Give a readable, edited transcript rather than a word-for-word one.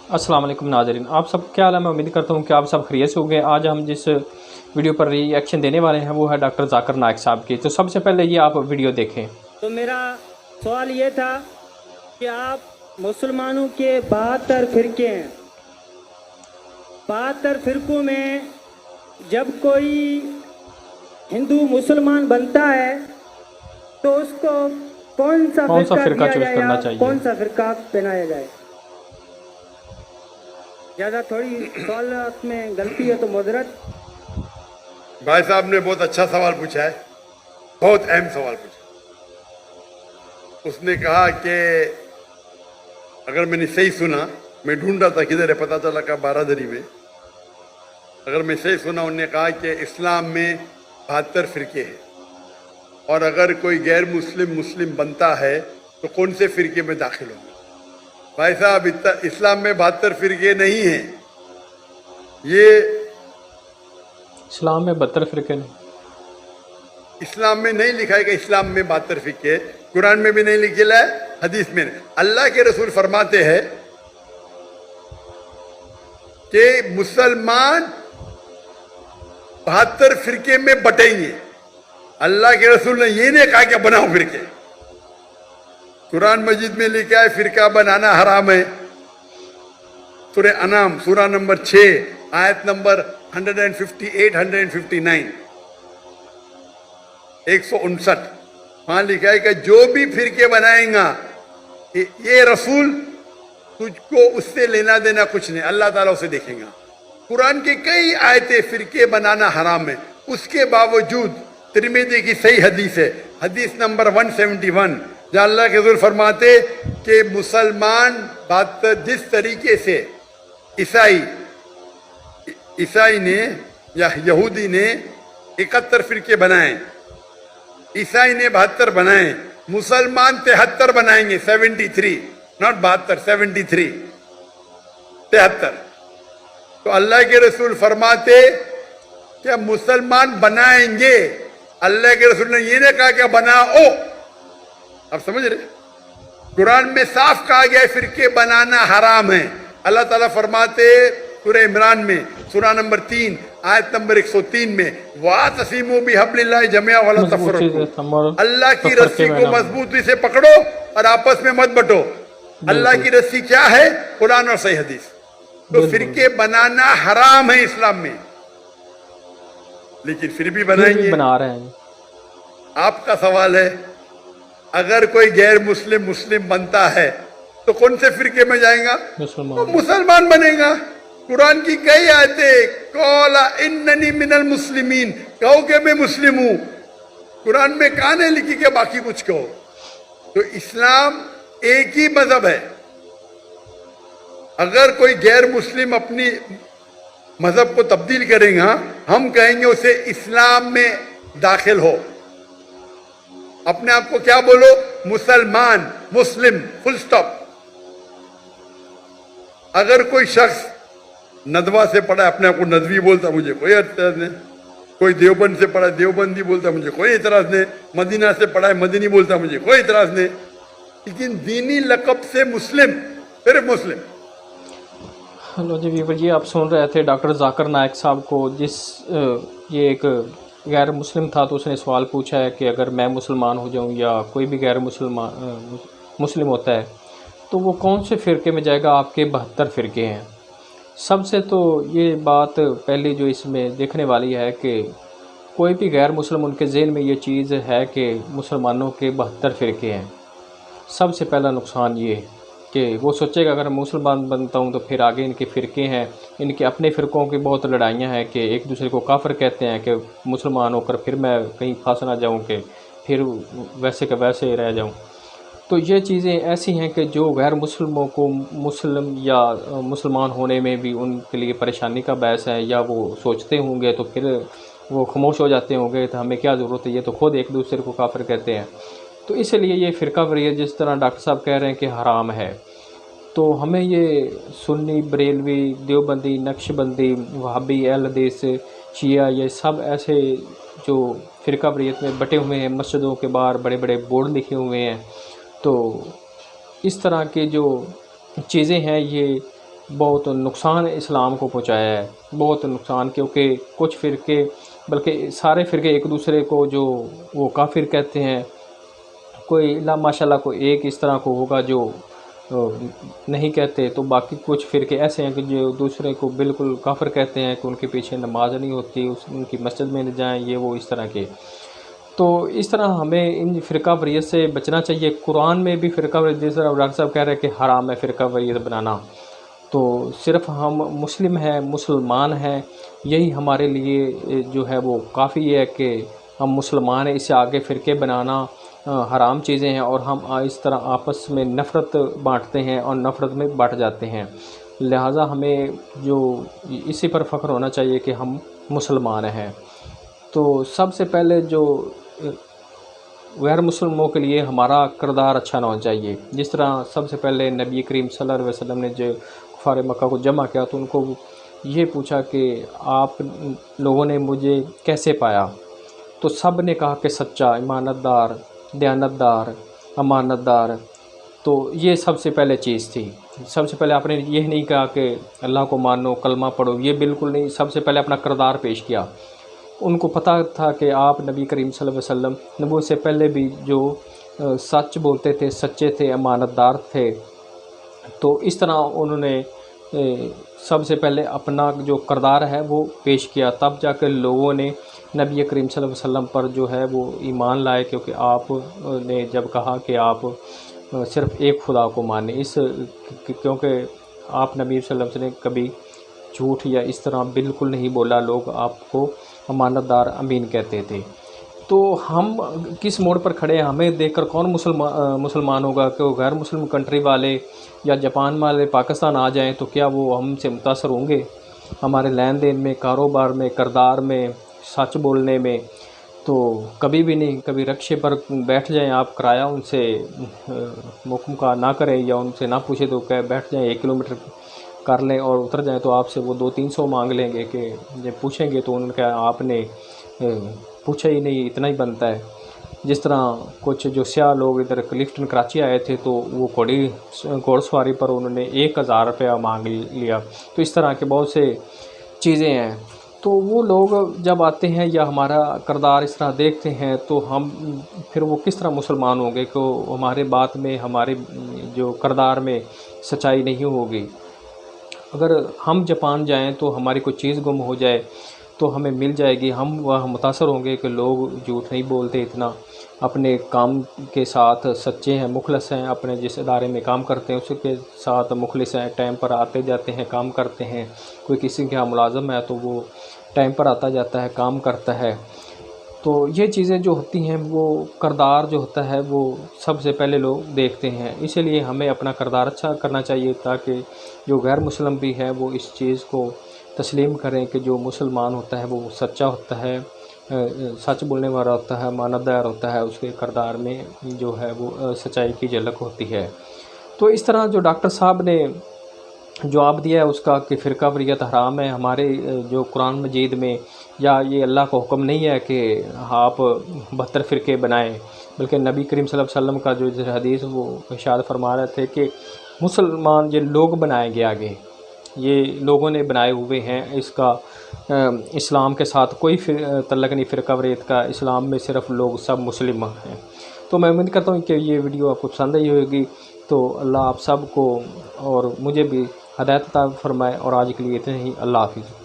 السلام علیکم ناظرین، آپ سب کیا حال ہے؟ میں امید کرتا ہوں کہ آپ سب خیریت سے ہوں گے۔ آج ہم جس ویڈیو پر ری ایکشن دینے والے ہیں وہ ہے ڈاکٹر ذاکر نائک صاحب کی۔ تو سب سے پہلے یہ آپ ویڈیو دیکھیں۔ تو میرا سوال یہ تھا کہ آپ مسلمانوں کے 72 فرقے ہیں، 72 فرقوں میں جب کوئی ہندو مسلمان بنتا ہے تو اس کو کون سا فرقہ چوز دیا کرنا جائے، چاہیے؟ کون سا فرقہ پہنایا جائے؟ زیادہ تھوڑی سوالات میں غلطی ہے تو معذرت۔ بھائی صاحب نے بہت اچھا سوال پوچھا ہے، بہت اہم سوال پوچھا۔ اس نے کہا کہ اگر میں نے صحیح سنا، میں ڈھونڈ رہا تھا کدھر ہے، پتہ چلا کہ بارادری میں، اگر میں صحیح سنا انہوں نے کہا کہ اسلام میں 72 فرقے ہیں، اور اگر کوئی غیر مسلم بنتا ہے تو کون سے فرقے میں داخل ہوں گے؟ بھائی صاحب اسلام میں 72 فرقے نہیں ہیں، یہ اسلام میں 72 فرقے نہیں، اسلام میں نہیں لکھا ہے کہ اسلام میں 72 فرقے، قرآن میں بھی نہیں لکھا ہے، حدیث میں نہیں۔ اللہ کے رسول فرماتے ہیں کہ مسلمان 72 فرقے میں بٹیں گے۔ اللہ کے رسول نے یہ نہیں کہا کہ بناؤ فرقے۔ قرآن مجید میں لکھا ہے فرقہ بنانا حرام ہے، سورہ انعام سورہ نمبر 6 آیت نمبر 158 159 159، وہاں لکھا ہے کہ جو بھی فرقے بنائیں گا یہ رسول تجھ کو اس سے لینا دینا کچھ نہیں، اللہ تعالیٰ اسے دیکھیں گا۔ قرآن کی کئی آیتیں فرقے بنانا حرام ہے، اس کے باوجود ترمذی کی صحیح حدیث ہے، حدیث نمبر 171، جہاں اللہ کے حضور فرماتے کہ مسلمان جس طریقے سے عیسائی نے یا یہودی نے 71 فرقے بنائے، عیسائی نے 72 بنائے، مسلمان 73 بنائیں گے، 73 not 72 73 73۔ تو اللہ کے رسول فرماتے کہ مسلمان بنائیں گے، اللہ کے رسول نے یہ نہیں کہا کہ بناؤ۔ اب سمجھ رہے؟ قرآن میں صاف کہا گیا ہے فرقے بنانا حرام ہے۔ اللہ تعالیٰ فرماتے سورہ عمران میں سورہ نمبر 3 آیت نمبر 103 میں وَاعْتَصِمُوا بِحَبْلِ اللَّهِ جَمِيعًا وَلَا تَفَرَّقُوا، اللہ کی رسی کو مضبوطی سے پکڑو اور آپس میں مت بٹو۔ اللہ کی رسی کیا ہے؟ قرآن اور صحیح حدیث۔ تو فرقے بنانا حرام ہے اسلام میں، لیکن پھر بھی بنائیں گے، بنا رہے ہیں۔ آپ کا سوال ہے اگر کوئی غیر مسلم بنتا ہے تو کون سے فرقے میں جائیں گا؟ تو مسلمان بنے گا۔ قرآن کی کئی آیتیں قَالَ إِنَّنِي مِنَ الْمُسْلِمِينَ، کہو کہ میں مسلم ہوں، قرآن میں کہاں نہیں لکھی کہ باقی کچھ کہو۔ تو اسلام ایک ہی مذہب ہے، اگر کوئی غیر مسلم اپنی مذہب کو تبدیل کریں گا ہم کہیں گے اسے اسلام میں داخل ہو۔ اپنے آپ کو کیا بولو؟ مسلمان، مسلم، فل سٹاپ۔ اگر کوئی شخص ندوہ سے پڑھا اپنے آپ کو ندوی بولتا، مجھے کوئی اعتراض نہیں۔ کوئی دیوبند سے پڑھا دیوبندی بولتا، مجھے کوئی اعتراض نہیں۔ مدینہ سے پڑھا ہے مدنی بولتا، مجھے کوئی اعتراض نہیں۔ لیکن دینی لقب سے مسلم، صرف مسلم۔ ہلو جی ویور جی، آپ سن رہے تھے ڈاکٹر ذاکر نائک صاحب کو، یہ ایک غیر مسلم تھا تو اس نے سوال پوچھا ہے کہ اگر میں مسلمان ہو جاؤں یا کوئی بھی غیر مسلم ہوتا ہے تو وہ کون سے فرقے میں جائے گا؟ آپ کے 72 فرقے ہیں۔ سب سے تو یہ بات پہلی جو اس میں دیکھنے والی ہے کہ کوئی بھی غیر مسلم ان کے ذہن میں یہ چیز ہے کہ مسلمانوں کے 72 فرقے ہیں۔ سب سے پہلا نقصان یہ کہ وہ سوچے گا اگر مسلمان بنتا ہوں تو پھر آگے ان کے فرقے ہیں، ان کے اپنے فرقوں کی بہت لڑائیاں ہیں کہ ایک دوسرے کو کافر کہتے ہیں کہ مسلمان ہو کر پھر میں کہیں پھنس نہ جاؤں کہ پھر ویسے کہ ویسے رہ جاؤں۔ تو یہ چیزیں ایسی ہیں کہ جو غیر مسلموں کو مسلم یا مسلمان ہونے میں بھی ان کے لیے پریشانی کا باعث ہے، یا وہ سوچتے ہوں گے تو پھر وہ خاموش ہو جاتے ہوں گے تو ہمیں کیا ضرورت ہے، یہ تو خود ایک دوسرے کو کافر کہتے ہیں۔ تو اس لیے یہ فرقہ واریت جس طرح ڈاکٹر صاحب کہہ رہے ہیں کہ حرام ہے، تو ہمیں یہ سنی، بریلوی، دیوبندی، نقشبندی، وہابی، اہل حدیث، شیعہ، یہ سب ایسے جو فرقہ واریت میں بٹے ہوئے ہیں، مسجدوں کے باہر بڑے بڑے بورڈ لکھے ہوئے ہیں، تو اس طرح کی جو چیزیں ہیں یہ بہت نقصان اسلام کو پہنچایا ہے، بہت نقصان، کیونکہ کچھ فرقے بلکہ سارے فرقے ایک دوسرے کو جو وہ کافر کہتے ہیں، کوئی اللہ ماشاء اللہ کوئی ایک اس طرح کو ہوگا جو نہیں کہتے، تو باقی کچھ فرقے ایسے ہیں کہ جو دوسرے کو بالکل کافر کہتے ہیں، کہ ان کے پیچھے نماز نہیں ہوتی، ان کی مسجد میں نہ جائیں، یہ وہ اس طرح کے۔ تو اس طرح ہمیں ان فرقہ واریت سے بچنا چاہیے۔ قرآن میں بھی فرقہ واریت، جس طرح ڈاکٹر صاحب کہہ رہے ہیں کہ حرام ہے فرقہ واریت بنانا، تو صرف ہم مسلم ہیں، مسلمان ہیں، یہی ہمارے لیے جو ہے وہ کافی ہے کہ ہم مسلمان ہیں۔ اس سے آگے فرقے بنانا حرام چیزیں ہیں، اور ہم اس طرح آپس میں نفرت بانٹتے ہیں اور نفرت میں بٹ جاتے ہیں۔ لہٰذا ہمیں جو اسی پر فخر ہونا چاہیے کہ ہم مسلمان ہیں۔ تو سب سے پہلے جو غیر مسلموں کے لیے ہمارا کردار اچھا نہ ہونا چاہیے۔ جس طرح سب سے پہلے نبی کریم صلی اللہ علیہ وسلم نے جو کفار مکہ کو جمع کیا تو ان کو یہ پوچھا کہ آپ لوگوں نے مجھے کیسے پایا؟ تو سب نے کہا کہ سچا، ایمانت دار، دیانت دار، امانت دار۔ تو یہ سب سے پہلے چیز تھی۔ سب سے پہلے آپ نے یہ نہیں کہا کہ اللہ کو مانو، کلمہ پڑھو، یہ بالکل نہیں۔ سب سے پہلے اپنا کردار پیش کیا۔ ان کو پتہ تھا کہ آپ نبی کریم صلی اللہ علیہ وسلم نبوت سے پہلے بھی جو سچ بولتے تھے، سچے تھے، امانت دار تھے۔ تو اس طرح انہوں نے سب سے پہلے اپنا جو کردار ہے وہ پیش کیا، تب جا کے لوگوں نے نبی کریم صلی اللہ علیہ وسلم پر جو ہے وہ ایمان لائے، کیونکہ آپ نے جب کہا کہ آپ صرف ایک خدا کو مانیں، کیونکہ آپ نبی صلی اللہ علیہ وسلم نے کبھی جھوٹ یا اس طرح بالکل نہیں بولا، لوگ آپ کو امانت دار، امین کہتے تھے۔ تو ہم کس موڑ پر کھڑے ہیں؟ ہمیں دیکھ کر کون مسلمان ہوگا؟ کہ وہ غیر مسلم کنٹری والے یا جاپان والے پاکستان آ جائیں تو کیا وہ ہم سے متاثر ہوں گے؟ ہمارے لین دین میں، کاروبار میں، کردار میں، سچ بولنے میں؟ تو کبھی بھی نہیں۔ کبھی رکشے پر بیٹھ جائیں آپ، کرایہ ان سے حکم کا نہ کریں یا ان سے نہ پوچھیں تو کہ بیٹھ جائیں، 1 کلومیٹر کر لیں اور اتر جائیں تو آپ سے وہ 200-300 مانگ لیں گے، کہ جب پوچھیں گے تو ان کا آپ نے پوچھا ہی نہیں، اتنا ہی بنتا ہے۔ جس طرح کچھ جو سیاہ لوگ ادھر کلفٹن کراچی آئے تھے تو وہ گھوڑ سواری پر انہوں نے 1000 روپیہ مانگ لیا۔ تو اس طرح کے بہت سے چیزیں ہیں۔ تو وہ لوگ جب آتے ہیں یا ہمارا کردار اس طرح دیکھتے ہیں تو ہم پھر وہ کس طرح مسلمان ہوں گے کہ ہمارے بات میں، ہمارے جو کردار میں سچائی نہیں ہوگی۔ اگر ہم جاپان جائیں تو ہماری کوئی چیز گم ہو جائے تو ہمیں مل جائے گی، ہم وہاں متاثر ہوں گے کہ لوگ جھوٹ نہیں بولتے اتنا، اپنے کام کے ساتھ سچے ہیں، مخلص ہیں، اپنے جس ادارے میں کام کرتے ہیں اس کے ساتھ مخلص ہیں، ٹائم پر آتے جاتے ہیں، کام کرتے ہیں۔ کوئی کسی کے یہاں ملازم ہے تو وہ ٹائم پر آتا جاتا ہے، کام کرتا ہے۔ تو یہ چیزیں جو ہوتی ہیں، وہ کردار جو ہوتا ہے وہ سب سے پہلے لوگ دیکھتے ہیں۔ اسی لیے ہمیں اپنا کردار اچھا کرنا چاہیے تاکہ جو غیر مسلم بھی ہے وہ اس چیز کو تسلیم کریں کہ جو مسلمان ہوتا ہے وہ سچا ہوتا ہے، سچ بولنے والا ہوتا ہے، امانت دار ہوتا ہے، اس کے کردار میں جو ہے وہ سچائی کی جھلک ہوتی ہے۔ تو اس طرح جو ڈاکٹر صاحب نے جواب دیا ہے اس کا کہ فرقہ واریت حرام ہے، ہمارے جو قرآن مجید میں یا یہ اللہ کا حکم نہیں ہے کہ آپ 72 فرقے بنائیں، بلکہ نبی کریم صلی اللہ علیہ وسلم کا جو حدیث وہ ارشاد فرما رہے تھے کہ مسلمان یہ لوگ بنائیں گے، آگے یہ لوگوں نے بنائے ہوئے ہیں، اس کا اسلام کے ساتھ کوئی تعلق نہیں فرقہ واریت کا، اسلام میں صرف لوگ سب مسلم ہیں۔ تو میں امید کرتا ہوں کہ یہ ویڈیو آپ کو پسند آئی ہوگی، تو اللہ آپ سب کو اور مجھے بھی ہدایت عطا فرمائے، اور آج کے لیے اتنا ہی۔ اللہ حافظ۔